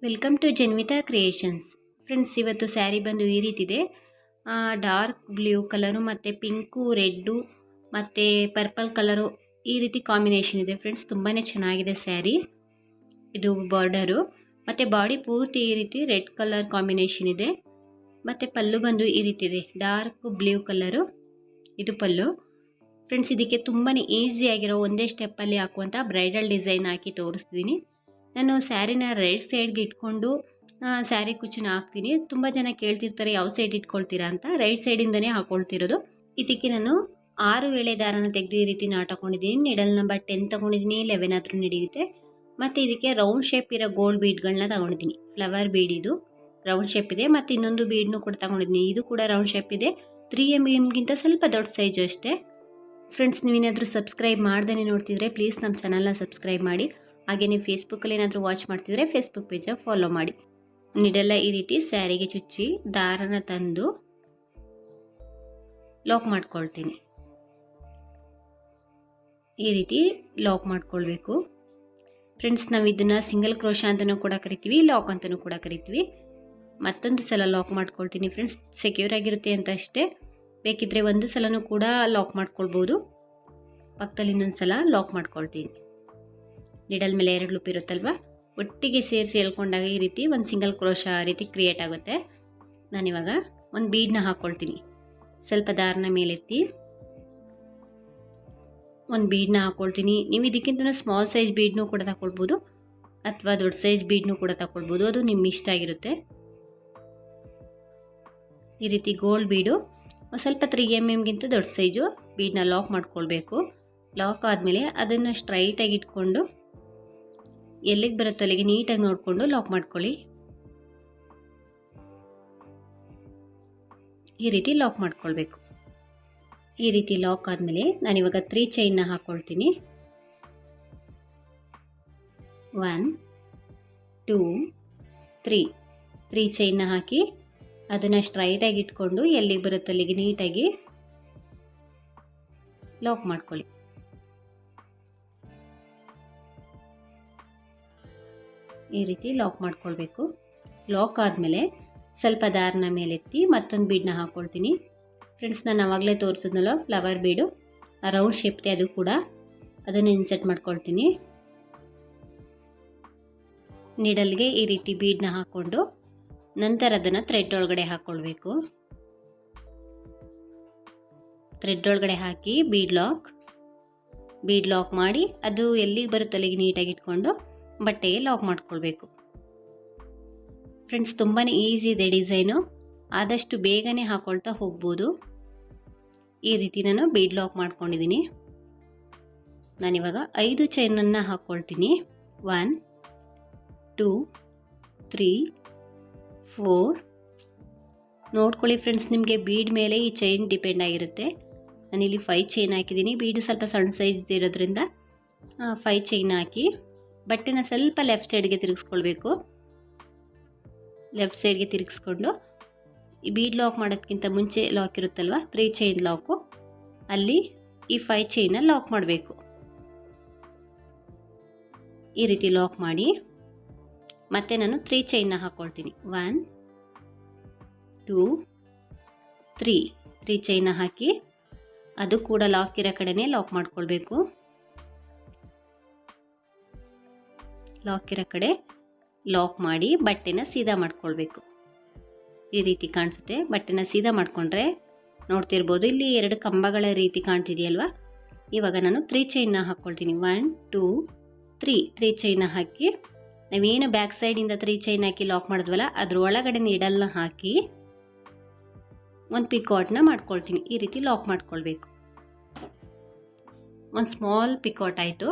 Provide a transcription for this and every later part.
Welcome to Janvita Creations. Friends, ಇವತ್ತು ಸ್ಯಾರಿ ಬಂದು ಈ ರೀತಿದೆ. ಡಾರ್ಕ್ ಬ್ಲೂ ಕಲರು ಮತ್ತು ಪಿಂಕು, ರೆಡ್ಡು ಮತ್ತು ಪರ್ಪಲ್ ಕಲರು ಈ ರೀತಿ ಕಾಂಬಿನೇಷನ್ ಇದೆ ಫ್ರೆಂಡ್ಸ್. ತುಂಬಾ ಚೆನ್ನಾಗಿದೆ ಸ್ಯಾರಿ. ಇದು ಬಾರ್ಡರು ಮತ್ತು ಬಾಡಿ ಪೂರ್ತಿ ಈ ರೀತಿ ರೆಡ್ ಕಲರ್ ಕಾಂಬಿನೇಷನ್ ಇದೆ. ಮತ್ತು ಪಲ್ಲು ಬಂದು ಈ ರೀತಿ ಇದೆ, ಡಾರ್ಕ್ ಬ್ಲೂ ಕಲರು. ಇದು ಪಲ್ಲು ಫ್ರೆಂಡ್ಸ್. ಇದಕ್ಕೆ ತುಂಬಾ ಈಸಿಯಾಗಿರೋ ಒಂದೇ ಸ್ಟೆಪ್ಪಲ್ಲಿ ಹಾಕುವಂಥ ಬ್ರೈಡಲ್ ಡಿಸೈನ್ ಹಾಕಿ ತೋರಿಸ್ತೀನಿ. ನಾನು ಸ್ಯಾರಿನ ರೈಟ್ ಸೈಡ್ಗೆ ಇಟ್ಕೊಂಡು ಸ್ಯಾರಿ ಕುಚ್ಚನ್ನ ಹಾಕ್ತೀನಿ. ತುಂಬ ಜನ ಕೇಳ್ತಿರ್ತಾರೆ ಯಾವ ಸೈಡ್ ಇಟ್ಕೊಳ್ತೀರಾ ಅಂತ. ರೈಟ್ ಸೈಡಿಂದನೇ ಹಾಕ್ಕೊಳ್ತಿರೋದು. ಇದಕ್ಕೆ ನಾನು 6 ಎಳೆ ದಾರನ ತೆಗೆದು ಈ ರೀತಿ ನಾಟ್ ಹಾಕೊಂಡಿದ್ದೀನಿ. ನಿಡಲ್ ನಂಬರ್ 10 ತೊಗೊಂಡಿದ್ದೀನಿ, 11 ಆದರೂ ನಡೆಯುತ್ತೆ. ಮತ್ತು ಇದಕ್ಕೆ ರೌಂಡ್ ಶೇಪ್ ಇರೋ ಗೋಲ್ಡ್ ಬೀಡ್ಗಳನ್ನ ತಗೊಂಡಿದ್ದೀನಿ. ಫ್ಲವರ್ ಬೀಡ್ ಇದು ರೌಂಡ್ ಶೇಪ್ ಇದೆ. ಮತ್ತು ಇನ್ನೊಂದು ಬೀಡ್ನು ಕೂಡ ತಗೊಂಡಿದ್ದೀನಿ, ಇದು ಕೂಡ ರೌಂಡ್ ಶೇಪ್ ಇದೆ. 3mm ಸ್ವಲ್ಪ ದೊಡ್ಡ ಸೈಜು ಅಷ್ಟೇ. ಫ್ರೆಂಡ್ಸ್, ನೀವೇನಾದರೂ ಸಬ್ಸ್ಕ್ರೈಬ್ ಮಾಡ್ದೇ ನೋಡ್ತಿದ್ರೆ ಪ್ಲೀಸ್ ನಮ್ಮ ಚಾನಲ್ನ ಸಬ್ಸ್ಕ್ರೈಬ್ ಮಾಡಿ. ಹಾಗೆ ನೀವು ಫೇಸ್ಬುಕ್ಕಲ್ಲಿ ಏನಾದರೂ ವಾಚ್ ಮಾಡ್ತಿದ್ರೆ ಫೇಸ್ಬುಕ್ ಪೇಜ ಫಾಲೋ ಮಾಡಿ. ನಿಡೆಲ್ಲ ಈ ರೀತಿ ಸ್ಯಾರಿಗೆ ಚುಚ್ಚಿ ದಾರನ ತಂದು ಲಾಕ್ ಮಾಡ್ಕೊಳ್ತೀನಿ. ಈ ರೀತಿ ಲಾಕ್ ಮಾಡ್ಕೊಳ್ಬೇಕು ಫ್ರೆಂಡ್ಸ್. ನಾವು ಇದನ್ನು ಸಿಂಗಲ್ ಕ್ರೋಶ ಅಂತಲೂ ಕೂಡ ಕರಿತೀವಿ, ಲಾಕ್ ಅಂತಲೂ ಕೂಡ ಕರಿತೀವಿ. ಮತ್ತೊಂದು ಸಲ ಲಾಕ್ ಮಾಡ್ಕೊಳ್ತೀನಿ ಫ್ರೆಂಡ್ಸ್. ಸೆಕ್ಯೂರ್ ಆಗಿರುತ್ತೆ ಅಂತ ಅಷ್ಟೇ. ಬೇಕಿದ್ರೆ ಒಂದು ಸಲನೂ ಕೂಡ ಲಾಕ್ ಮಾಡ್ಕೊಳ್ಬೋದು. ಪಕ್ಕದಲ್ಲಿ ಇನ್ನೊಂದು ಸಲ ಲಾಕ್ ಮಾಡ್ಕೊಳ್ತೀನಿ. ನಿಡಲ್ ಮೇಲೆ 2 ಲೂಪ್ ಇರುತ್ತಲ್ವ, ಒಟ್ಟಿಗೆ ಸೇರಿಸಿ ಎಳ್ಕೊಂಡಾಗ ಈ ರೀತಿ ಒಂದು ಸಿಂಗಲ್ ಕ್ರೋಶ ರೀತಿ ಕ್ರಿಯೇಟ್ ಆಗುತ್ತೆ. ನಾನಿವಾಗ ಒಂದು ಬೀಡನ್ನ ಹಾಕ್ಕೊಳ್ತೀನಿ. ಸ್ವಲ್ಪ ದಾರನ ಮೇಲೆತ್ತಿ ಒಂದು ಬೀಡನ್ನ ಹಾಕ್ಕೊಳ್ತೀನಿ. ನೀವು ಇದಕ್ಕಿಂತ ಸ್ಮಾಲ್ ಸೈಜ್ ಬೀಡ್ನೂ ಕೂಡ ತಗೊಳ್ಬೋದು, ಅಥವಾ ದೊಡ್ಡ ಸೈಜ್ ಬೀಡ್ನೂ ಕೂಡ ತಗೊಳ್ಬೋದು, ಅದು ನಿಮ್ಮ ಇಷ್ಟ ಆಗಿರುತ್ತೆ. ಈ ರೀತಿ ಗೋಲ್ಡ್ ಬೀಡು ಸ್ವಲ್ಪ 3mm ದೊಡ್ಡ ಸೈಜು ಬೀಡನ್ನ ಲಾಕ್ ಮಾಡ್ಕೊಳ್ಬೇಕು. ಲಾಕ್ ಆದಮೇಲೆ ಅದನ್ನು ಸ್ಟ್ರೈಟಾಗಿ ಇಟ್ಕೊಂಡು ಎಲ್ಲಿಗೆ ಬರುತ್ತೋ ಅಲ್ಲಿಗೆ ನೀಟಾಗಿ ನೋಡಿಕೊಂಡು ಲಾಕ್ ಮಾಡ್ಕೊಳ್ಳಿ. ಈ ರೀತಿ ಲಾಕ್ ಮಾಡ್ಕೊಳ್ಬೇಕು. ಈ ರೀತಿ ಲಾಕ್ ಆದಮೇಲೆ ನಾನಿವಾಗ 3 ಚೈನ್ನ ಹಾಕ್ಕೊಳ್ತೀನಿ. 1 2 3 ಚೈನ್ನ ಹಾಕಿ ಅದನ್ನು ಸ್ಟ್ರೈಟಾಗಿ ಇಟ್ಕೊಂಡು ಎಲ್ಲಿಗೆ ಬರುತ್ತೋ ಅಲ್ಲಿಗೆ ನೀಟಾಗಿ ಲಾಕ್ ಮಾಡ್ಕೊಳ್ಳಿ. ಈ ರೀತಿ ಲಾಕ್ ಮಾಡ್ಕೊಳ್ಬೇಕು. ಲಾಕ್ ಆದಮೇಲೆ ಸ್ವಲ್ಪ ದಾರನ ಮೇಲೆತ್ತಿ ಮತ್ತೊಂದು ಬೀಡನ್ನ ಹಾಕ್ಕೊಳ್ತೀನಿ ಫ್ರೆಂಡ್ಸ್. ನಾನು ಆವಾಗಲೇ ತೋರಿಸಿದ್ನಲ್ಲ ಫ್ಲವರ್ ಬೀಡು, ರೌಂಡ್ ಶೇಪ್ಗೆ ಅದು ಕೂಡ ಅದನ್ನು ಇನ್ಸರ್ಟ್ ಮಾಡ್ಕೊಳ್ತೀನಿ. ನೀಡಲ್ಗೆ ಈ ರೀತಿ ಬೀಡನ್ನ ಹಾಕ್ಕೊಂಡು ನಂತರ ಅದನ್ನು ಥ್ರೆಡ್ ಒಳಗಡೆ ಹಾಕ್ಕೊಳ್ಬೇಕು. ಥ್ರೆಡ್ ಒಳಗಡೆ ಹಾಕಿ ಬೀಡ್ ಲಾಕ್ ಮಾಡಿ ಅದು ಎಲ್ಲಿಗೆ ಬರುತ್ತೆ ಅಲ್ಲಿಗೆ ನೀಟಾಗಿ ಇಟ್ಕೊಂಡು ಬಟ್ಟೆಗೆ ಲಾಕ್ ಮಾಡ್ಕೊಳ್ಬೇಕು ಫ್ರೆಂಡ್ಸ್. ತುಂಬಾ ಈಸಿ ಇದೆ ಡಿಸೈನು, ಆದಷ್ಟು ಬೇಗನೆ ಹಾಕ್ಕೊಳ್ತಾ ಹೋಗ್ಬೋದು. ಈ ರೀತಿ ನಾನು ಬೀಡ್ ಲಾಕ್ ಮಾಡ್ಕೊಂಡಿದ್ದೀನಿ. ನಾನಿವಾಗ 5 ಚೈನನ್ನು ಹಾಕ್ಕೊಳ್ತೀನಿ. 1 2 3 4 ನೋಡ್ಕೊಳ್ಳಿ ಫ್ರೆಂಡ್ಸ್, ನಿಮಗೆ ಬೀಡ್ ಮೇಲೆ ಈ ಚೈನ್ ಡಿಪೆಂಡ್ ಆಗಿರುತ್ತೆ. ನಾನಿಲ್ಲಿ 5 ಚೈನ್ ಹಾಕಿದ್ದೀನಿ. ಬೀಡು ಸ್ವಲ್ಪ ಸಣ್ಣ ಸೈಜ್ ಇರೋದ್ರಿಂದ 5 ಚೈನ್ ಹಾಕಿ ಬಟ್ಟೆನ ಸ್ವಲ್ಪ ಲೆಫ್ಟ್ ಸೈಡ್ಗೆ ತಿರುಗಿಸ್ಕೊಳ್ಬೇಕು. ಲೆಫ್ಟ್ ಸೈಡ್ಗೆ ತಿರುಗಿಸ್ಕೊಂಡು ಈ ಬೀಡ್ ಲಾಕ್ ಮಾಡೋದಕ್ಕಿಂತ ಮುಂಚೆ ಲಾಕ್ ಇರುತ್ತಲ್ವ 3 ಚೈನ್ ಲಾಕು, ಅಲ್ಲಿ ಈ 5 ಚೈನ ಲಾಕ್ ಮಾಡಬೇಕು. ಈ ರೀತಿ ಲಾಕ್ ಮಾಡಿ ಮತ್ತೆ ನಾನು 3 ಚೈನ್ನ ಹಾಕ್ಕೊಳ್ತೀನಿ. 1 2 3 ಚೈನ ಹಾಕಿ ಅದು ಕೂಡ ಲಾಕ್ ಇರೋ ಕಡೆನೇ ಲಾಕ್ ಮಾಡ್ಕೊಳ್ಬೇಕು. ಲಾಕ್ ಇರೋ ಕಡೆ ಲಾಕ್ ಮಾಡಿ ಬಟ್ಟೆನ ಸೀದಾ ಮಾಡ್ಕೊಳ್ಬೇಕು. ಈ ರೀತಿ ಕಾಣಿಸುತ್ತೆ. ಬಟ್ಟೆನ ಸೀದಾ ಮಾಡಿಕೊಂಡ್ರೆ ನೋಡ್ತಿರ್ಬೋದು, ಇಲ್ಲಿ 2 ಕಂಬಗಳ ರೀತಿ ಕಾಣ್ತಿದೆಯಲ್ವ. ಇವಾಗ ನಾನು 3 ಚೈನ್ನ ಹಾಕ್ಕೊಳ್ತೀನಿ. 1 2 3 ಚೈನ ಹಾಕಿ ನಾವೇನು ಬ್ಯಾಕ್ ಸೈಡಿಂದ 3 ಚೈನ್ ಹಾಕಿ ಲಾಕ್ ಮಾಡಿದ್ವಲ್ಲ ಅದ್ರ ಒಳಗಡೆ ನೀಡಲ್ನ ಹಾಕಿ ಒಂದು ಪಿಕಾಟ್ನ ಮಾಡ್ಕೊಳ್ತೀನಿ. ಈ ರೀತಿ ಲಾಕ್ ಮಾಡ್ಕೊಳ್ಬೇಕು. ಒಂದು ಸ್ಮಾಲ್ ಪಿಕಾಟ್ ಆಯಿತು.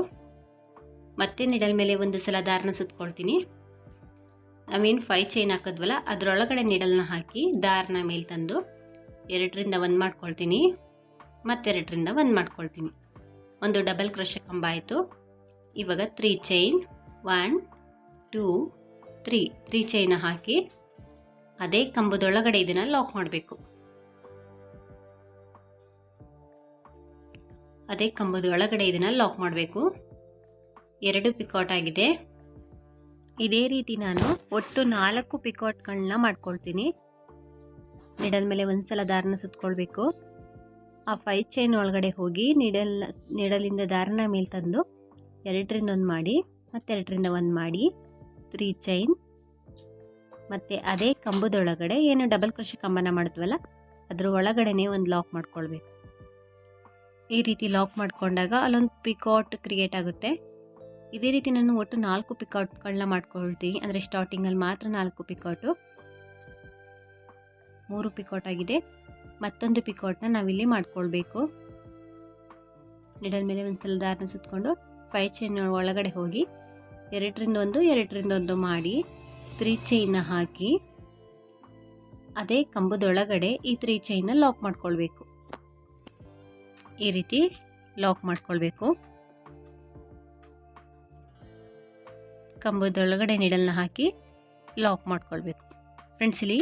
ಮತ್ತೆ ನಿಡಲ್ ಮೇಲೆ ಒಂದು ಸಲ ದಾರನ ಸುತ್ಕೊಳ್ತೀನಿ. ನಾವೇನು 5 ಚೈನ್ ಹಾಕಿದ್ವಲ್ಲ ಅದರೊಳಗಡೆ ನಿಡಲ್ನ ಹಾಕಿ ದಾರನ ಮೇಲೆ ತಂದು 2ರಿಂದ 1 ಮಾಡ್ಕೊಳ್ತೀನಿ. ಮತ್ತೆ 2ರಿಂದ 1 ಮಾಡ್ಕೊಳ್ತೀನಿ. ಒಂದು ಡಬಲ್ ಕ್ರೋಶೆ ಕಂಬ ಆಯಿತು. ಇವಾಗ 3 ಚೈನ್ 1 2 3 ಚೈನ ಹಾಕಿ ಅದೇ ಕಂಬದೊಳಗಡೆ ಇದನ್ನು ಲಾಕ್ ಮಾಡಬೇಕು. ಅದೇ ಕಂಬದ ಒಳಗಡೆ ಇದನ್ನು ಲಾಕ್ ಮಾಡಬೇಕು. 2 ಪಿಕಾಟ್ ಆಗಿದೆ. ಇದೇ ರೀತಿ ನಾನು ಒಟ್ಟು 4 ಪಿಕಾಟ್ಗಳನ್ನ ಮಾಡ್ಕೊಳ್ತೀನಿ. ನಿಡಲ್ ಮೇಲೆ ಒಂದ್ಸಲ ದಾರನ ಸುತ್ಕೊಳ್ಬೇಕು. ಆ 5 ಚೈನ್ ಒಳಗಡೆ ಹೋಗಿ ನಿಡಲಿಂದ ದಾರನ ಮೇಲೆ ತಂದು 2ರಿಂದ 1 ಮಾಡಿ, ಮತ್ತೆ 2ರಿಂದ 1 ಮಾಡಿ 3 ಚೈನ್, ಮತ್ತು ಅದೇ ಕಂಬದೊಳಗಡೆ ಏನು ಡಬಲ್ ಕ್ರೋಶೆ ಕಂಬನ ಮಾಡಿದ್ವಲ್ಲ ಅದ್ರ ಒಳಗಡೆನೆ ಒಂದು ಲಾಕ್ ಮಾಡ್ಕೊಳ್ಬೇಕು. ಈ ರೀತಿ ಲಾಕ್ ಮಾಡ್ಕೊಂಡಾಗ ಅಲ್ಲೊಂದು ಪಿಕಾಟ್ ಕ್ರಿಯೇಟ್ ಆಗುತ್ತೆ. ಇದೇ ರೀತಿ ನಾನು ಒಟ್ಟು 4 ಪಿಕಾಟ್ಗಳನ್ನ ಮಾಡ್ಕೊಳ್ತೀನಿ. ಅಂದರೆ ಸ್ಟಾರ್ಟಿಂಗಲ್ಲಿ ಮಾತ್ರ 4 ಪಿಕಾಟು, 3 ಪಿಕಾಟ್ ಆಗಿದೆ. ಮತ್ತೊಂದು ಪಿಕಾಟ್ನ ನಾವಿಲ್ಲಿ ಮಾಡ್ಕೊಳ್ಬೇಕು. ನಿಡಲ್ ಮೇಲೆ ಒಂದ್ಸಲ ದಾರನ ಸುತ್ಕೊಂಡು 5 ಚೈನ್ ಒಳಗಡೆ ಹೋಗಿ 2ರಿಂದ 1 2ರಿಂದ 1 ಮಾಡಿ 3 ಚೈನ್ನ ಹಾಕಿ ಅದೇ ಕಂಬದೊಳಗಡೆ ಈ 3 ಚೈನ್ನ ಲಾಕ್ ಮಾಡ್ಕೊಳ್ಬೇಕು. ಈ ರೀತಿ ಲಾಕ್ ಮಾಡ್ಕೊಳ್ಬೇಕು. ಕಂಬದೊಳಗಡೆ ನಿಡಲ್ನ ಹಾಕಿ ಲಾಕ್ ಮಾಡ್ಕೊಳ್ಬೇಕು. ಫ್ರೆಂಡ್ಸ್, ಇಲ್ಲಿ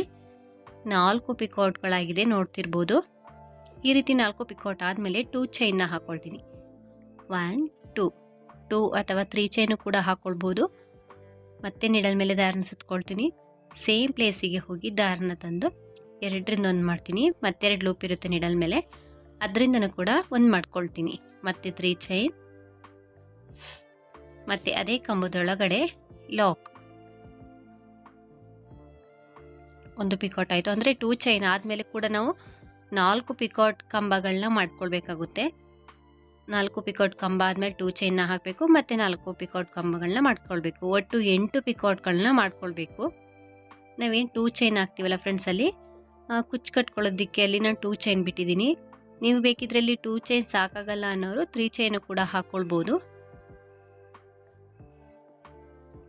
4 ಪಿಕಾಟ್ಗಳಾಗಿದೆ ನೋಡ್ತಿರ್ಬೋದು. ಈ ರೀತಿ 4 ಪಿಕಾಟ್ ಆದಮೇಲೆ 2 ಚೈನ್ನ ಹಾಕ್ಕೊಳ್ತೀನಿ. 1 2 2 ಅಥವಾ 3 ಚೈನು ಕೂಡ ಹಾಕ್ಕೊಳ್ಬೋದು. ಮತ್ತೆ ನಿಡಲ್ ಮೇಲೆ ದಾರನ ಸುತ್ಕೊಳ್ತೀನಿ. ಸೇಮ್ ಪ್ಲೇಸಿಗೆ ಹೋಗಿ ದಾರನ ತಂದು 2ರಿಂದ 1 ಮಾಡ್ತೀನಿ. ಮತ್ತೆ 2 ಲೂಪ್ ಇರುತ್ತೆ ನಿಡಲ್ ಮೇಲೆ, ಅದರಿಂದನೂ ಕೂಡ 1 ಮಾಡ್ಕೊಳ್ತೀನಿ. ಮತ್ತೆ 3 ಚೈನ್, ಮತ್ತೆ ಅದೇ ಕಂಬದೊಳಗಡೆ ಲಾಕ್. 1 ಪಿಕಾಟ್ ಆಯಿತು. ಅಂದರೆ 2 ಚೈನ್ ಆದಮೇಲೆ ಕೂಡ ನಾವು 4 ಪಿಕಾಟ್ ಕಂಬಗಳನ್ನ ಮಾಡ್ಕೊಳ್ಬೇಕಾಗುತ್ತೆ. 4 ಪಿಕಾಟ್ ಕಂಬ ಆದಮೇಲೆ 2 ಚೈನ್ನ ಹಾಕಬೇಕು, ಮತ್ತು 4 ಪಿಕಾಟ್ ಕಂಬಗಳನ್ನ ಮಾಡ್ಕೊಳ್ಬೇಕು. ಒಟ್ಟು 8 ಪಿಕಾಟ್ಗಳನ್ನ ಮಾಡ್ಕೊಳ್ಬೇಕು. ನಾವೇನು 2 ಚೈನ್ ಹಾಕ್ತೀವಲ್ಲ ಫ್ರೆಂಡ್ಸ್, ಅಲ್ಲಿ ಕುಚ್ಚು ಕಟ್ಕೊಳ್ಳೋದಕ್ಕೆ ಅಲ್ಲಿ ನಾನು 2 ಚೈನ್ ಬಿಟ್ಟಿದ್ದೀನಿ. ನೀವು ಬೇಕಿದ್ರೆ ಅಲ್ಲಿ 2 ಚೈನ್ ಸಾಕಾಗಲ್ಲ ಅನ್ನೋರು 3 ಚೈನು ಕೂಡ ಹಾಕ್ಕೊಳ್ಬೋದು.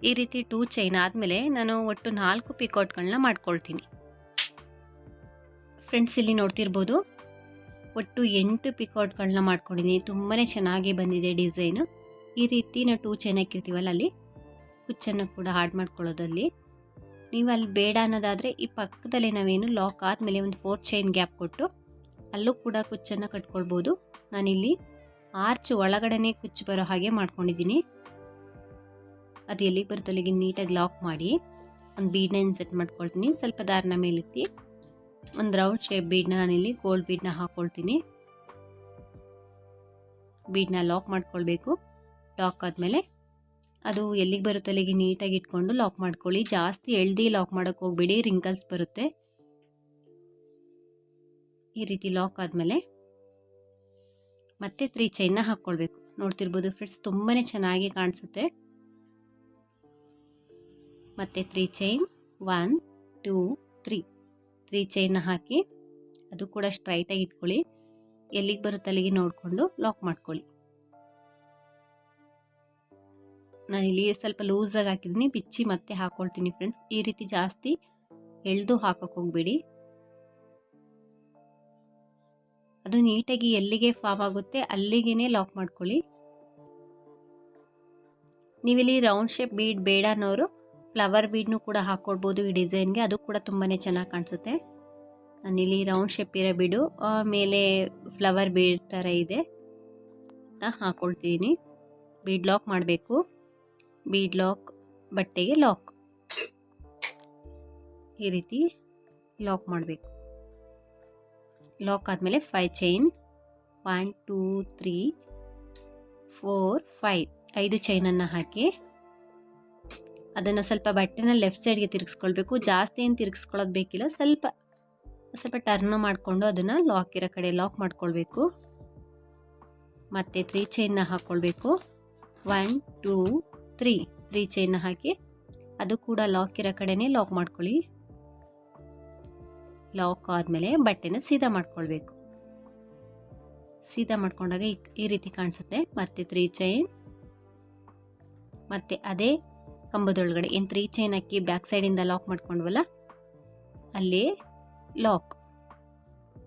ಈ ರೀತಿ 2 ಚೈನ್ ಆದಮೇಲೆ ನಾನು ಒಟ್ಟು 4 ಪಿಕಾಟ್ಗಳನ್ನ ಮಾಡ್ಕೊಳ್ತೀನಿ. ಫ್ರೆಂಡ್ಸ್, ಇಲ್ಲಿ ನೋಡ್ತಿರ್ಬೋದು ಒಟ್ಟು 8 ಪಿಕಾಟ್ಗಳನ್ನ ಮಾಡ್ಕೊಂಡಿದ್ದೀನಿ. ತುಂಬಾ ಚೆನ್ನಾಗಿ ಬಂದಿದೆ ಡಿಸೈನು. ಈ ರೀತಿ ನಾವು 2 ಚೈನ್ ಹಾಕಿರ್ತೀವಲ್ಲ ಅಲ್ಲಿ ಕುಚ್ಚನ್ನು ಕೂಡ ಆಡ್ ಮಾಡ್ಕೊಳ್ಳೋದಲ್ಲಿ. ನೀವು ಅಲ್ಲಿ ಬೇಡ ಅನ್ನೋದಾದರೆ ಈ ಪಕ್ಕದಲ್ಲೇ ನಾವೇನು ಲಾಕ್ ಆದಮೇಲೆ ಒಂದು 4 ಚೈನ್ ಗ್ಯಾಪ್ ಕೊಟ್ಟು ಅಲ್ಲೂ ಕೂಡ ಕುಚ್ಚನ್ನು ಕಟ್ಕೊಳ್ಬೋದು. ನಾನಿಲ್ಲಿ ಆರ್ಚ್ ಒಳಗಡೆನೇ ಕುಚ್ಚು ಬರೋ ಹಾಗೆ ಮಾಡ್ಕೊಂಡಿದ್ದೀನಿ. ಅದು ಎಲ್ಲಿಗೆ ಬರುತ್ತೋ ಅಲ್ಲಿಗೆ ನೀಟಾಗಿ ಲಾಕ್ ಮಾಡಿ ಒಂದು ಬೀಡನ್ನ ಇನ್ಸೆಟ್ ಮಾಡ್ಕೊಳ್ತೀನಿ. ಸ್ವಲ್ಪ ದಾರನ ಮೇಲೆತ್ತಿ ಒಂದು ರೌಂಡ್ ಶೇಪ್ ಬೀಡನ್ನ ನಾನಿಲ್ಲಿ ಗೋಲ್ಡ್ ಬೀಡನ್ನ ಹಾಕ್ಕೊಳ್ತೀನಿ. ಬೀಡನ್ನ ಲಾಕ್ ಮಾಡ್ಕೊಳ್ಬೇಕು. ಲಾಕ್ ಆದಮೇಲೆ ಅದು ಎಲ್ಲಿಗೆ ಬರುತ್ತೋ ಅಲ್ಲಿಗೆ ನೀಟಾಗಿ ಇಟ್ಕೊಂಡು ಲಾಕ್ ಮಾಡ್ಕೊಳ್ಳಿ. ಜಾಸ್ತಿ ಎಳ್ದು ಲಾಕ್ ಮಾಡೋಕ್ಕೆ ಹೋಗ್ಬೇಡಿ, ರಿಂಕಲ್ಸ್ ಬರುತ್ತೆ. ಈ ರೀತಿ ಲಾಕ್ ಆದಮೇಲೆ ಮತ್ತೆ 3 ಚೈನ್ನ ಹಾಕ್ಕೊಳ್ಬೇಕು. ನೋಡ್ತಿರ್ಬೋದು ಫ್ರೆಂಡ್ಸ್, ತುಂಬಾ ಚೆನ್ನಾಗಿ ಕಾಣಿಸುತ್ತೆ. ಮತ್ತೆ 3 ಚೈನ್ 1 2 3 ಚೈನ್ನ ಹಾಕಿ ಅದು ಕೂಡ ಸ್ಟ್ರೈಟಾಗಿ ಇಟ್ಕೊಳ್ಳಿ. ಎಲ್ಲಿಗೆ ಬರುತ್ತೆ ಅಲ್ಲಿಗೆ ನೋಡಿಕೊಂಡು ಲಾಕ್ ಮಾಡ್ಕೊಳ್ಳಿ. ನಾನಿಲ್ಲಿ ಸ್ವಲ್ಪ ಲೂಸಾಗಿ ಹಾಕಿದ್ದೀನಿ, ಬಿಚ್ಚಿ ಮತ್ತೆ ಹಾಕ್ಕೊಳ್ತೀನಿ ಫ್ರೆಂಡ್ಸ್. ಈ ರೀತಿ ಜಾಸ್ತಿ ಎಳೆದು ಹಾಕೋಕ್ಕೆ ಹೋಗಬೇಡಿ. ಅದು ನೀಟಾಗಿ ಎಲ್ಲಿಗೆ ಫಾರ್ಮ್ ಆಗುತ್ತೆ ಅಲ್ಲಿಗೆ ಲಾಕ್ ಮಾಡ್ಕೊಳ್ಳಿ. ನೀವಿಲ್ಲಿ ರೌಂಡ್ ಶೇಪ್ ಬೀಡ್ ಬೇಡ ಅನ್ನೋರು ಫ್ಲವರ್ ಬೀಡ್ನು ಕೂಡ ಹಾಕ್ಕೊಳ್ಬೋದು ಈ ಡಿಸೈನ್ಗೆ. ಅದು ಕೂಡ ತುಂಬಾ ಚೆನ್ನಾಗಿ ಕಾಣಿಸುತ್ತೆ. ನಾನಿಲ್ಲಿ ರೌಂಡ್ ಶೇಪ್ ಇರೋ ಬೀಡು ಮೇಲೆ ಫ್ಲವರ್ ಬೀಡ್ ಥರ ಇದೆ ಅಂತ ಹಾಕ್ಕೊಳ್ತೀನಿ. ಬೀಡ್ ಲಾಕ್ ಮಾಡಬೇಕು. ಬೀಡ್ ಲಾಕ್, ಬಟ್ಟೆಗೆ ಲಾಕ್, ಈ ರೀತಿ ಲಾಕ್ ಮಾಡಬೇಕು. ಲಾಕ್ ಆದಮೇಲೆ 5 ಚೈನ್ 1 2 3 4 5 ಚೈನನ್ನು ಹಾಕಿ ಅದನ್ನು ಸ್ವಲ್ಪ ಬಟ್ಟೆನ ಲೆಫ್ಟ್ ಸೈಡ್ಗೆ ತಿರುಗಿಸ್ಕೊಳ್ಬೇಕು. ಜಾಸ್ತಿ ಏನು ತಿರುಗಿಸ್ಕೊಳ್ಳೋದು ಬೇಕಿಲ್ಲ, ಸ್ವಲ್ಪ ಟರ್ನ್ ಮಾಡಿಕೊಂಡು ಅದನ್ನು ಲಾಕ್ ಇರೋ ಕಡೆ ಲಾಕ್ ಮಾಡ್ಕೊಳ್ಬೇಕು. ಮತ್ತು 3 ಚೈನ್ನ ಹಾಕ್ಕೊಳ್ಬೇಕು. 1 2 3 ಚೈನ್ನ ಹಾಕಿ ಅದು ಕೂಡ ಲಾಕ್ ಇರೋ ಕಡೆನೇ ಲಾಕ್ ಮಾಡ್ಕೊಳ್ಳಿ. ಲಾಕ್ ಆದಮೇಲೆ ಬಟ್ಟೆನ ಸೀದಾ ಮಾಡ್ಕೊಳ್ಬೇಕು. ಸೀದಾ ಮಾಡ್ಕೊಂಡಾಗ ಈ ರೀತಿ ಕಾಣಿಸುತ್ತೆ. ಮತ್ತೆ 3 ಚೈನ್, ಮತ್ತು ಅದೇ ಕಂಬದೊಳಗಡೆ ಏನು 3 ಚೈನ್ ಹಾಕಿ ಬ್ಯಾಕ್ ಸೈಡಿಂದ ಲಾಕ್ ಮಾಡ್ಕೊಂಡ್ವಲ್ಲ ಅಲ್ಲಿ ಲಾಕ್.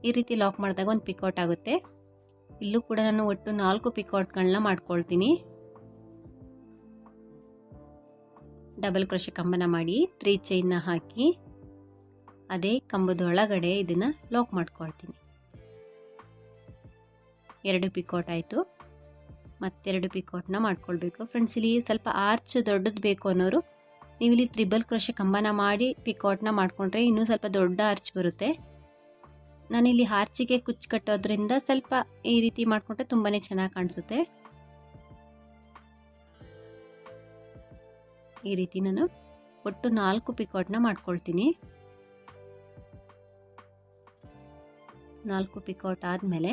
ಈ ರೀತಿ ಲಾಕ್ ಮಾಡಿದಾಗ ಒಂದು ಪಿಕಾಟ್ ಆಗುತ್ತೆ. ಇಲ್ಲೂ ಕೂಡ ನಾನು ಒಟ್ಟು 4 ಪಿಕಾಟ್ಗಳನ್ನ ಮಾಡ್ಕೊಳ್ತೀನಿ. ಡಬಲ್ ಕ್ರೋಶೆ ಕಂಬನ ಮಾಡಿ 3 ಚೈನ್ನ ಹಾಕಿ ಅದೇ ಕಂಬದೊಳಗಡೆ ಇದನ್ನು ಲಾಕ್ ಮಾಡ್ಕೊಳ್ತೀನಿ. 2 ಪಿಕಾಟ್ ಆಯಿತು. ಮತ್ತೆರಡು ಪಿಕಾಟ್ನ ಮಾಡ್ಕೊಳ್ಬೇಕು. ಫ್ರೆಂಡ್ಸ್, ಇಲ್ಲಿ ಸ್ವಲ್ಪ ಆರ್ಚ್ ದೊಡ್ಡದು ಬೇಕು ಅನ್ನೋರು ನೀವಿಲ್ಲಿ ತ್ರಿಬಲ್ ಕ್ರೋಶೆ ಕಂಬನ ಮಾಡಿ ಪಿಕಾಟ್ನ ಮಾಡಿಕೊಂಡ್ರೆ ಇನ್ನೂ ಸ್ವಲ್ಪ ದೊಡ್ಡ ಆರ್ಚ್ ಬರುತ್ತೆ. ನಾನಿಲ್ಲಿ ಆರ್ಚಿಗೆ ಕುಚ್ಚು ಕಟ್ಟೋದ್ರಿಂದ ಸ್ವಲ್ಪ ಈ ರೀತಿ ಮಾಡಿಕೊಂಡ್ರೆ ತುಂಬಾ ಚೆನ್ನಾಗಿ ಕಾಣಿಸುತ್ತೆ. ಈ ರೀತಿ ನಾನು ಒಟ್ಟು 4 ಪಿಕಾಟ್ನ ಮಾಡ್ಕೊಳ್ತೀನಿ. 4 ಪಿಕಾಟ್ ಆದಮೇಲೆ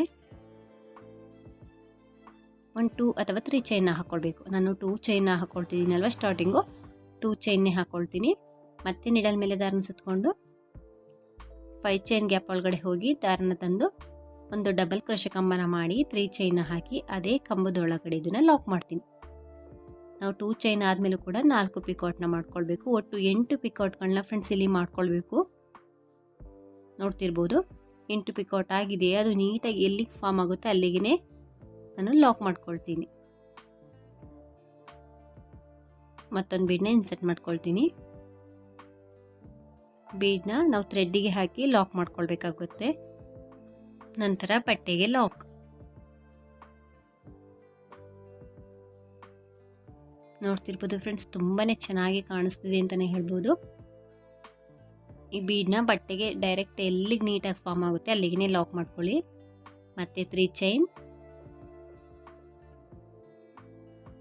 1 2 ಅಥವಾ 3 ಚೈನ್ನ ಹಾಕ್ಕೊಳ್ಬೇಕು. ನಾನು 2 ಚೈನ್ನ ಹಾಕ್ಕೊಳ್ತಿದ್ದೀನಲ್ವ, ಸ್ಟಾರ್ಟಿಂಗು 2 ಚೈನ್ನೇ ಹಾಕ್ಕೊಳ್ತೀನಿ. ಮತ್ತೆ ನಿಡಲ್ ಮೇಲೆ ದಾರನ ಸುತ್ತಕೊಂಡು 5 ಚೈನ್ ಗ್ಯಾಪ್ ಒಳಗಡೆ ಹೋಗಿ ದಾರನ ತಂದು ಒಂದು ಡಬಲ್ ಕ್ರೋಶೆ ಕಂಬನ ಮಾಡಿ 3 ಚೈನ್ನ ಹಾಕಿ ಅದೇ ಕಂಬದೊಳಗಡೆ ಇದನ್ನು ಲಾಕ್ ಮಾಡ್ತೀನಿ. ನಾವು 2 ಚೈನ್ ಆದಮೇಲೂ ಕೂಡ 4 ಪಿಕಾಟ್ನ ಮಾಡ್ಕೊಳ್ಬೇಕು. ಒಟ್ಟು 8 ಪಿಕಾಟ್ಗಳನ್ನ ಫ್ರೆಂಡ್ಸ್ ಇಲ್ಲಿ ಮಾಡ್ಕೊಳ್ಬೇಕು. ನೋಡ್ತಿರ್ಬೋದು 8 ಪಿಕಾಟ್ ಆಗಿದೆ. ಅದು ನೀಟಾಗಿ ಎಲ್ಲಿಗೆ ಫಾರ್ಮ್ ಆಗುತ್ತೆ ಅಲ್ಲಿಗೆ ನಾನು ಲಾಕ್ ಮಾಡ್ಕೊಳ್ತೀನಿ. ಮತ್ತೊಂದು ಬೀಡನ್ನ ಇನ್ಸರ್ಟ್ ಮಾಡ್ಕೊಳ್ತೀನಿ. ಬೀಡನ್ನ ನಾವು ಥ್ರೆಡ್ಡಿಗೆ ಹಾಕಿ ಲಾಕ್ ಮಾಡ್ಕೊಳ್ಬೇಕಾಗುತ್ತೆ. ನಂತರ ಪಟ್ಟೆಗೆ ಲಾಕ್. ನೋಡ್ತಿರ್ಬೋದು ಫ್ರೆಂಡ್ಸ್, ತುಂಬಾ ಚೆನ್ನಾಗಿ ಕಾಣಿಸ್ತಿದೆ ಅಂತಲೇ ಹೇಳ್ಬೋದು. ಈ ಬೀಡನ್ನ ಬಟ್ಟೆಗೆ ಡೈರೆಕ್ಟ್ ಎಲ್ಲಿಗೆ ನೀಟಾಗಿ ಫಾರ್ಮ್ ಆಗುತ್ತೆ ಅಲ್ಲಿಗೆ ಲಾಕ್ ಮಾಡ್ಕೊಳ್ಳಿ. ಮತ್ತೆ 3 ಚೈನ್.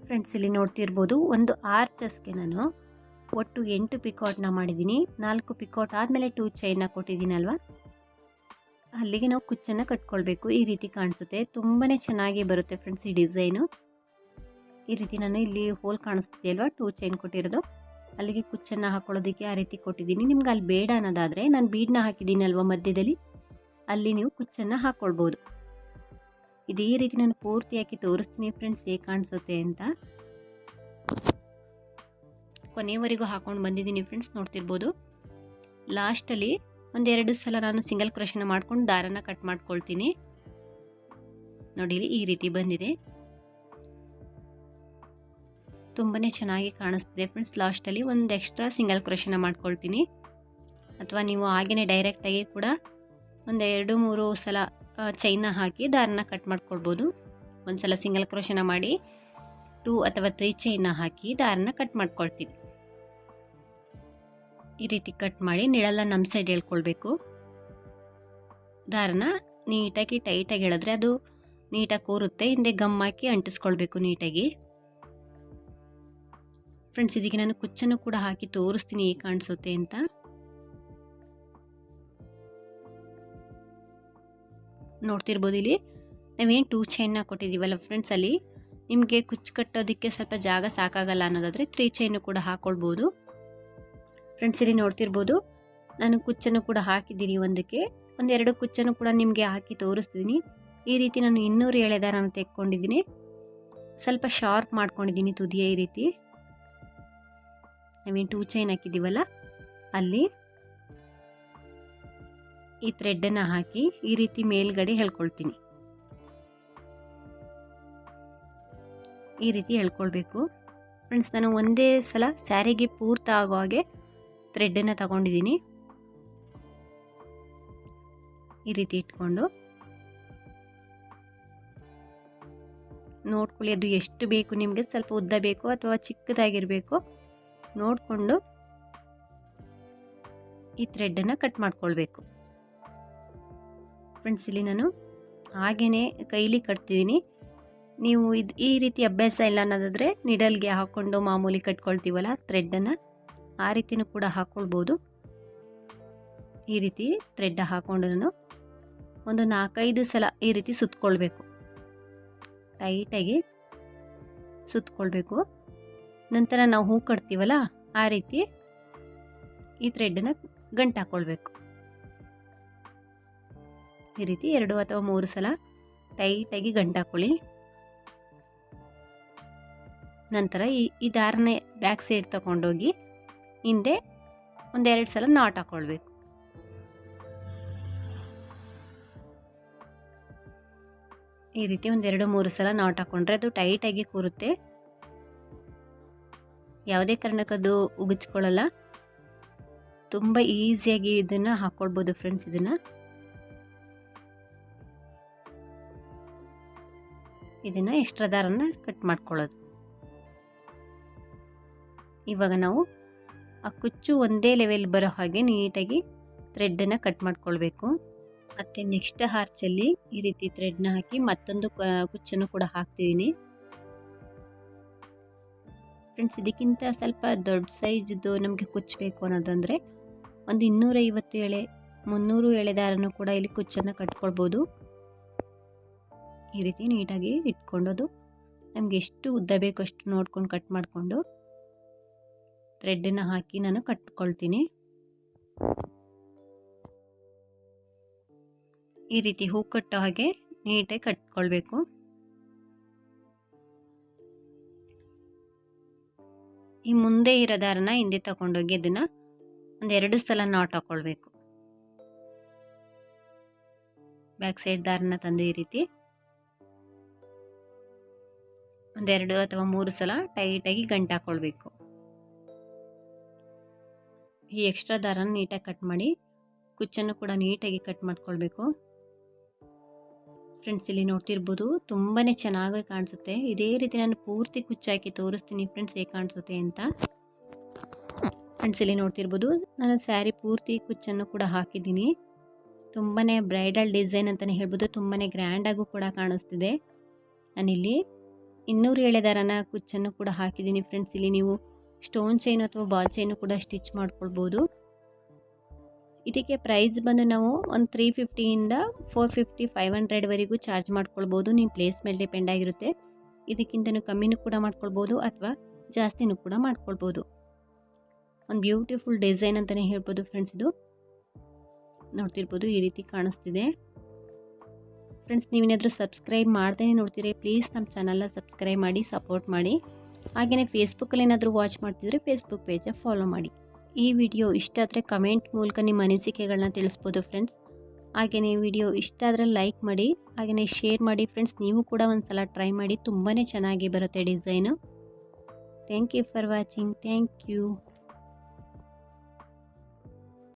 ಫ್ರೆಂಡ್ಸ್, ಇಲ್ಲಿ ನೋಡ್ತಿರ್ಬೋದು ಒಂದು ಆರ್ಚಸ್ಗೆ ನಾನು ಒಟ್ಟು 8 ಪಿಕಾಟ್ನ ಮಾಡಿದ್ದೀನಿ. 4 ಪಿಕಾಟ್ ಆದಮೇಲೆ 2 ಚೈನ್ನ ಕೊಟ್ಟಿದ್ದೀನಲ್ವ, ಅಲ್ಲಿಗೆ ನಾವು ಕುಚ್ಚನ್ನು ಕಟ್ಕೊಳ್ಬೇಕು. ಈ ರೀತಿ ಕಾಣಿಸುತ್ತೆ, ತುಂಬಾ ಚೆನ್ನಾಗಿ ಬರುತ್ತೆ ಫ್ರೆಂಡ್ಸ್ ಈ ಡಿಸೈನು. ಈ ರೀತಿ ನಾನು ಇಲ್ಲಿ ಹೋಲ್ ಕಾಣಿಸ್ತಿದೆ ಅಲ್ವಾ, 2 ಚೈನ್ ಕೊಟ್ಟಿರೋದು, ಅಲ್ಲಿಗೆ ಕುಚ್ಚನ್ನು ಹಾಕೊಳ್ಳೋದಕ್ಕೆ ಆ ರೀತಿ ಕೊಟ್ಟಿದ್ದೀನಿ. ನಿಮ್ಗೆ ಅಲ್ಲಿ ಬೇಡ ಅನ್ನೋದಾದರೆ ನಾನು ಬೀಡನ್ನ ಹಾಕಿದ್ದೀನಲ್ವ ಮಧ್ಯದಲ್ಲಿ, ಅಲ್ಲಿ ನೀವು ಕುಚ್ಚನ್ನು ಹಾಕ್ಕೊಳ್ಬೋದು. ಇದೇ ರೀತಿ ನಾನು ಪೂರ್ತಿಯಾಗಿ ತೋರಿಸ್ತೀನಿ ಫ್ರೆಂಡ್ಸ್ ಹೇಗೆ ಕಾಣಿಸುತ್ತೆ ಅಂತ. ಕೊನೆಯವರೆಗೂ ಹಾಕೊಂಡು ಬಂದಿದ್ದೀನಿ ಫ್ರೆಂಡ್ಸ್, ನೋಡ್ತಿರ್ಬೋದು. ಲಾಸ್ಟಲ್ಲಿ 1-2 ಸಲ ನಾನು ಸಿಂಗಲ್ ಕ್ರೋಶೆನ ಮಾಡ್ಕೊಂಡು ದಾರನ ಕಟ್ ಮಾಡ್ಕೊಳ್ತೀನಿ. ನೋಡಿ ಈ ರೀತಿ ಬಂದಿದೆ, ತುಂಬಾ ಚೆನ್ನಾಗಿ ಕಾಣಿಸ್ತಿದೆ ಫ್ರೆಂಡ್ಸ್. ಲಾಸ್ಟಲ್ಲಿ ಒಂದು ಎಕ್ಸ್ಟ್ರಾ ಸಿಂಗಲ್ ಕ್ರೋಶೆನ ಮಾಡ್ಕೊಳ್ತೀನಿ. ಅಥವಾ ನೀವು ಹಾಗೇ ಡೈರೆಕ್ಟಾಗಿ ಕೂಡ 1-2-3 ಸಲ ಚೈನ್ನ ಹಾಕಿ ದಾರನ ಕಟ್ ಮಾಡ್ಕೊಳ್ಬೋದು. ಒಂದು ಸಲ ಸಿಂಗಲ್ ಕ್ರೋಶೆನ ಮಾಡಿ 2 ಅಥವಾ 3 ಚೈನ್ನ ಹಾಕಿ ದಾರನ ಕಟ್ ಮಾಡ್ಕೊಳ್ತೀವಿ. ಈ ರೀತಿ ಕಟ್ ಮಾಡಿ ನಿಳಲ್ಲ ನಮ್ಮ ಸೈಡ್ ಎಳ್ಕೊಳ್ಬೇಕು. ದಾರನ ನೀಟಾಗಿ ಟೈಟಾಗಿ ಎಳೆದ್ರೆ ಅದು ನೀಟಾಗಿ ಕೂರುತ್ತೆ. ಹಿಂದೆ ಗಮ್ ಹಾಕಿ ಅಂಟಿಸ್ಕೊಳ್ಬೇಕು ನೀಟಾಗಿ. ಫ್ರೆಂಡ್ಸ್, ಇದಕ್ಕೆ ನಾನು ಕುಚ್ಚನ್ನು ಕೂಡ ಹಾಕಿ ತೋರಿಸ್ತೀನಿ ಹೇಗೆ ಕಾಣಿಸುತ್ತೆ ಅಂತ. ನೋಡ್ತಿರ್ಬೋದು, ಇಲ್ಲಿ ನಾವೇನು 2 ಚೈನ್ನ ಕೊಟ್ಟಿದ್ದೀವಲ್ಲ ಫ್ರೆಂಡ್ಸ್, ಅಲ್ಲಿ ನಿಮಗೆ ಕುಚ್ಚು ಕಟ್ಟೋದಕ್ಕೆ ಸ್ವಲ್ಪ ಜಾಗ ಸಾಕಾಗಲ್ಲ ಅನ್ನೋದಾದರೆ 3 ಚೈನು ಕೂಡ ಹಾಕ್ಕೊಳ್ಬೋದು. ಫ್ರೆಂಡ್ಸ್, ಇಲ್ಲಿ ನೋಡ್ತಿರ್ಬೋದು ನಾನು ಕುಚ್ಚನ್ನು ಕೂಡ ಹಾಕಿದ್ದೀನಿ. ಒಂದಕ್ಕೆ 1-2 ಕುಚ್ಚನ್ನು ಕೂಡ ನಿಮಗೆ ಹಾಕಿ ತೋರಿಸ್ತಿದ್ದೀನಿ. ಈ ರೀತಿ ನಾನು 200 ಎಳೆ ದಾರನ ತೆಕ್ಕೊಂಡಿದ್ದೀನಿ. ಸ್ವಲ್ಪ ಶಾರ್ಪ್ ಮಾಡ್ಕೊಂಡಿದ್ದೀನಿ ತುದಿಯ. ಈ ರೀತಿ ನಾವೇನು 2 ಚೈನ್ ಹಾಕಿದ್ದೀವಲ್ಲ ಅಲ್ಲಿ ಈ ಥ್ರೆಡ್ಡನ್ನು ಹಾಕಿ ಈ ರೀತಿ ಮೇಲ್ಗಡೆ ಎಳ್ಕೊಳ್ತೀನಿ. ಈ ರೀತಿ ಎಳ್ಕೊಳ್ಬೇಕು ಫ್ರೆಂಡ್ಸ್. ನಾನು ಒಂದೇ ಸಲ ಸ್ಯಾರಿಗೆ ಪೂರ್ತಿ ಆಗೋ ಹಾಗೆ ಥ್ರೆಡ್ಡನ್ನು ತಗೊಂಡಿದ್ದೀನಿ. ಈ ರೀತಿ ಇಟ್ಕೊಂಡು ನೋಡ್ಕೊಳ್ಳಿ, ಅದು ಎಷ್ಟು ಬೇಕು ನಿಮಗೆ, ಸ್ವಲ್ಪ ಉದ್ದ ಬೇಕು ಅಥವಾ ಚಿಕ್ಕದಾಗಿರಬೇಕು ನೋಡಿಕೊಂಡು ಈ ಥ್ರೆಡ್ಡನ್ನು ಕಟ್ ಮಾಡ್ಕೊಳ್ಬೇಕು ಫ್ರೆಂಡ್ಸ್. ಇಲ್ಲಿ ನಾನು ಹಾಗೇ ಕೈಲಿ ಕಟ್ತಿದ್ದೀನಿ. ನೀವು ಈ ರೀತಿ ಅಭ್ಯಾಸ ಇಲ್ಲ ಅನ್ನೋದಾದರೆ ನಿಡಲ್ಗೆ ಹಾಕ್ಕೊಂಡು ಮಾಮೂಲಿ ಕಟ್ಕೊಳ್ತೀವಲ್ಲ ಥ್ರೆಡ್ಡನ್ನು, ಆ ರೀತಿನೂ ಕೂಡ ಹಾಕ್ಕೊಳ್ಬೋದು. ಈ ರೀತಿ ಥ್ರೆಡ್ ಹಾಕ್ಕೊಂಡು ನಾನು ಒಂದು 4-5 ಸಲ ಈ ರೀತಿ ಸುತ್ತಕೊಳ್ಬೇಕು, ಟೈಟಾಗಿ ಸುತ್ತಕೊಳ್ಬೇಕು. ನಂತರ ನಾವು ಹೂ ಕಟ್ತೀವಲ್ಲ ಆ ರೀತಿ ಈ ಥ್ರೆಡ್ಡನ್ನು ಗಂಟು ಹಾಕ್ಕೊಳ್ಬೇಕು. ಈ ರೀತಿ 2 ಅಥವಾ 3 ಸಲ ಟೈಟಾಗಿ ಗಂಟು ಹಾಕ್ಕೊಳ್ಳಿ. ನಂತರ ಈ ದಾರನ ಬ್ಯಾಕ್ ಸೈಡ್ ತಗೊಂಡೋಗಿ ಹಿಂದೆ 1-2 ಸಲ ನಾಟ್ ಹಾಕ್ಕೊಳ್ಬೇಕು. ಈ ರೀತಿ 1-2-3 ಸಲ ನಾಟ್ ಹಾಕ್ಕೊಂಡ್ರೆ ಅದು ಟೈಟಾಗಿ ಕೂರುತ್ತೆ. ಯಾವುದೇ ಕಾರಣಕ್ಕದು ಉಗುಚ್ಕೊಳ್ಳಲ್ಲ. ತುಂಬ ಈಸಿಯಾಗಿ ಇದನ್ನು ಹಾಕ್ಕೊಳ್ಬೋದು ಫ್ರೆಂಡ್ಸ್. ಇದನ್ನು ಎಕ್ಸ್ಟ್ರಾ ದಾರನ ಕಟ್ ಮಾಡ್ಕೊಳ್ಳೋದು. ಇವಾಗ ನಾವು ಆ ಕುಚ್ಚು ಒಂದೇ ಲೆವೆಲ್ ಬರೋ ಹಾಗೆ ನೀಟಾಗಿ ಥ್ರೆಡ್ಡನ್ನು ಕಟ್ ಮಾಡ್ಕೊಳ್ಬೇಕು. ಮತ್ತು ನೆಕ್ಸ್ಟ್ ಹಾರ್ಚಲ್ಲಿ ಈ ರೀತಿ ಥ್ರೆಡ್ನ ಹಾಕಿ ಮತ್ತೊಂದು ಕುಚ್ಚನ್ನು ಕೂಡ ಹಾಕ್ತಿದ್ದೀನಿ. ಫ್ರೆಂಡ್ಸ್, ಇದಕ್ಕಿಂತ ಸ್ವಲ್ಪ ದೊಡ್ಡ ಸೈಜ್ದು ನಮಗೆ ಕುಚ್ಚಬೇಕು ಅನ್ನೋದಂದರೆ ಒಂದು 250 ಎಳೆ 300 ಎಳೆ ದಾರನೂ ಕೂಡ ಇಲ್ಲಿ ಕುಚ್ಚನ್ನು ಕಟ್ಕೊಳ್ಬೋದು. ಈ ರೀತಿ ನೀಟಾಗಿ ಇಟ್ಕೊಂಡೋದು ನಮಗೆ ಎಷ್ಟು ಉದ್ದ ಬೇಕು ಅಷ್ಟು ನೋಡ್ಕೊಂಡು ಕಟ್ ಮಾಡಿಕೊಂಡು ಥ್ರೆಡ್ಡನ್ನು ಹಾಕಿ ನಾನು ಕಟ್ಕೊಳ್ತೀನಿ. ಈ ರೀತಿ ಹೂ ಕಟ್ಟೋ ಹಾಗೆ ನೀಟಾಗಿ ಕಟ್ಕೊಳ್ಬೇಕು. ಈ ಮುಂದೆ ಇರೋ ದಾರನ ಹಿಂದೆ ತಗೊಂಡೋಗಿ ಅದನ್ನು ಒಂದು 2 ಸಲ ನಾಟ್ ಹಾಕ್ಕೊಳ್ಬೇಕು. ಬ್ಯಾಕ್ ಸೈಡ್ ದಾರನ ತಂದು ಈ ರೀತಿ ಒಂದು 2 ಅಥವಾ 3 ಸಲ ಟೈಟಾಗಿ ಗಂಟು ಹಾಕ್ಕೊಳ್ಬೇಕು. ಈ ಎಕ್ಸ್ಟ್ರಾ ದಾರನ ನೀಟಾಗಿ ಕಟ್ ಮಾಡಿ ಕುಚ್ಚನ್ನು ಕೂಡ ನೀಟಾಗಿ ಕಟ್ ಮಾಡ್ಕೊಳ್ಬೇಕು. ಫ್ರೆಂಡ್ಸ್, ಇಲ್ಲಿ ನೋಡ್ತಿರ್ಬೋದು ತುಂಬಾ ಚೆನ್ನಾಗಿ ಕಾಣಿಸುತ್ತೆ. ಇದೇ ರೀತಿ ನಾನು ಪೂರ್ತಿ ಕುಚ್ಚಾಕಿ ತೋರಿಸ್ತೀನಿ ಫ್ರೆಂಡ್ಸ್ ಹೇಗೆ ಕಾಣಿಸುತ್ತೆ ಅಂತ. ಫ್ರೆಂಡ್ಸ್, ಇಲ್ಲಿ ನೋಡ್ತಿರ್ಬೋದು ನಾನು ಸ್ಯಾರಿ ಪೂರ್ತಿ ಕುಚ್ಚನ್ನು ಕೂಡ ಹಾಕಿದ್ದೀನಿ. ತುಂಬಾ ಬ್ರೈಡಲ್ ಡಿಸೈನ್ ಅಂತಲೇ ಹೇಳ್ಬೋದು. ತುಂಬಾ ಗ್ರ್ಯಾಂಡಾಗೂ ಕೂಡ ಕಾಣಿಸ್ತಿದೆ. ನಾನಿಲ್ಲಿ 200 ಎಳೆ ದಾರನ ಕುಚ್ಚನ್ನು ಕೂಡ ಹಾಕಿದ್ದೀನಿ. ಫ್ರೆಂಡ್ಸ್, ಇಲ್ಲಿ ನೀವು ಸ್ಟೋನ್ ಚೈನ್ ಅಥವಾ ಬಾಲ್ ಚೈನು ಕೂಡ ಸ್ಟಿಚ್ ಮಾಡ್ಕೊಳ್ಬೋದು. ಇದಕ್ಕೆ ಪ್ರೈಸ್ ಬಂದು ನಾವು ಒಂದು 350ಇಂದ 450 500ವರೆಗೂ ಚಾರ್ಜ್ ಮಾಡ್ಕೊಳ್ಬೋದು. ನಿಮ್ಮ ಪ್ಲೇಸ್ ಮೇಲೆ ಡಿಪೆಂಡ್ ಆಗಿರುತ್ತೆ. ಇದಕ್ಕಿಂತನೂ ಕಮ್ಮಿನೂ ಕೂಡ ಮಾಡ್ಕೊಳ್ಬೋದು ಅಥವಾ ಜಾಸ್ತಿನೂ ಕೂಡ ಮಾಡ್ಕೊಳ್ಬೋದು. ಒಂದು ಬ್ಯೂಟಿಫುಲ್ ಡಿಸೈನ್ ಅಂತಲೇ ಹೇಳ್ಬೋದು ಫ್ರೆಂಡ್ಸ್. ಇದು ನೋಡ್ತಿರ್ಬೋದು ಈ ರೀತಿ ಕಾಣಿಸ್ತಿದೆ. ಫ್ರೆಂಡ್ಸ್, ನೀವೇನಾದರೂ ಸಬ್ಸ್ಕ್ರೈಬ್ ಮಾಡ್ದೇ ನೋಡ್ತೀರಿ ಪ್ಲೀಸ್ ನಮ್ಮ ಚಾನಲ್ನ ಸಬ್ಸ್ಕ್ರೈಬ್ ಮಾಡಿ ಸಪೋರ್ಟ್ ಮಾಡಿ. ಹಾಗೆಯೇ ಫೇಸ್ಬುಕ್ಕಲ್ಲಿ ಏನಾದರೂ ವಾಚ್ ಮಾಡ್ತಿದ್ರೆ ಫೇಸ್ಬುಕ್ ಪೇಜ ಫಾಲೋ ಮಾಡಿ. ಈ ವಿಡಿಯೋ ಇಷ್ಟ ಆದರೆ ಕಮೆಂಟ್ ಮೂಲಕ ನಿಮ್ಮ ಅನಿಸಿಕೆಗಳನ್ನ ತಿಳಿಸ್ಬೋದು ಫ್ರೆಂಡ್ಸ್. ಹಾಗೆಯೇ ವಿಡಿಯೋ ಇಷ್ಟ ಆದರೆ ಲೈಕ್ ಮಾಡಿ, ಹಾಗೆಯೇ ಶೇರ್ ಮಾಡಿ ಫ್ರೆಂಡ್ಸ್. ನೀವು ಕೂಡ ಒಂದು ಸಲ ಟ್ರೈ ಮಾಡಿ, ತುಂಬಾ ಚೆನ್ನಾಗಿ ಬರುತ್ತೆ design. Thank you for watching. Thank you.